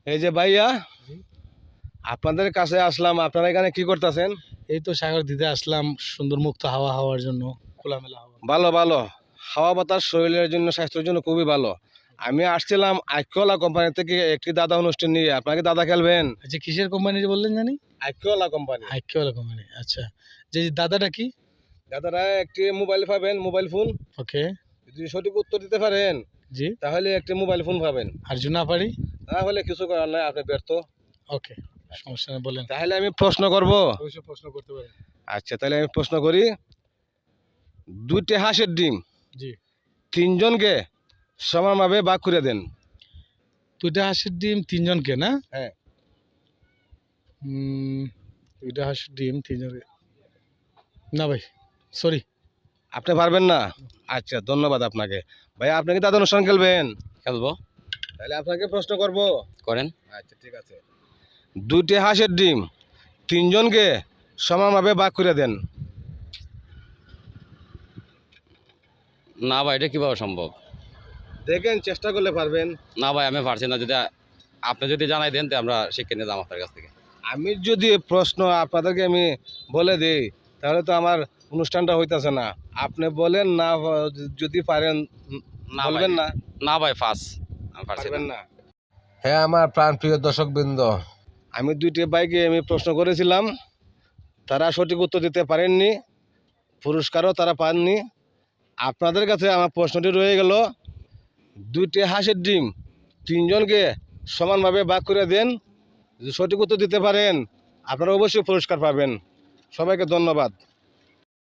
এই যে ভাইয়া, আপনাদের কাছে আসলাম, আপনারা এখানে কি করতেছেন? এই তো সাগর দিতে আসলাম, সুন্দর মুক্ত হাওয়া হওয়ার জন্য, খোলামেলা হাওয়া। ভালো ভালো, হাওয়া বাতাস শরীরের জন্য, স্বাস্থ্যের জন্য খুবই ভালো। আমি আসছিলাম আইকিওলা কোম্পানি থেকে একটি দাদা অনুষ্ঠান নিয়ে। আপনাকে দাদা খেলবেন? আচ্ছা, কিসের কোম্পানি বললেন জানি? আইকিওলা কোম্পানি। আইকিওয়ালা কোম্পানি। আচ্ছা, যে দাদাটা কি? দাদারা একটি মোবাইল পাবেন, মোবাইল ফোন। ওকে। যদি সঠিক উত্তর দিতে পারেন জি। তাহলে একটি মোবাইল ফোন পাবেন, আর যদি না পারি? তাহলে কিছু করার নাই, আপনি ব্যর্থ। ওকে, সমস্যা নেই, বলেন। তাহলে আমি প্রশ্ন করব। অবশ্যই প্রশ্ন করতে পারেন। আচ্ছা, তাহলে আমি প্রশ্ন করি। দুইটি হাঁসের ডিম জি। তিনজনকে সমানভাবে ভাগ করে দেন। দুইটা হাঁসের ডিম তিনজনকে না? হ্যাঁ। দুইটা হাঁসের ডিম তিনজনকে, না ভাই, সরি। আপনি পারবেন না? আচ্ছা, ধন্যবাদ আপনাকে। ভাই, আপনি কি দাদা অনুষ্ঠান খেলবেন? খেলবো। তাহলে আপনাকে প্রশ্ন করব। করেন। আচ্ছা, ঠিক আছে। দুইটি হাঁসের ডিম তিনজনকে সমানভাবে ভাগ করে দেন। না ভাই, এটা কিভাবে সম্ভব? দেখেন, চেষ্টা করলে পারবেন। না ভাই, আমি পারছি না। যদি আপনি যদি জানাই দেন তো আমরা শিখে নিয়ে যাবো আপনার কাছ থেকে। আমি যদি প্রশ্ন আপনাদেরকে আমি বলে দিই তাহলে তো আমার অনুষ্ঠানটা হইতাছে না। আপনি বলেন না, যদি পারেন না বলবেন ভাই, না। না ভাই, ফাঁস আমি পারছি পারবেন না। না। হ্যাঁ, আমার প্রাণপ্রিয় দর্শকবৃন্দ, আমি দুইটি বাইকে আমি প্রশ্ন করেছিলাম, তারা সঠিক উত্তর দিতে পারেননি, পুরস্কারও তারা পাননি। আপনাদের কাছে আমার প্রশ্নটি রয়ে গেল, দুইটি হাঁসের ডিম তিনজনকে সমানভাবে ভাগ করে দেন। যদি সঠিক উত্তর দিতে পারেন আপনারা অবশ্যই পুরস্কার পাবেন। সবাইকে ধন্যবাদ।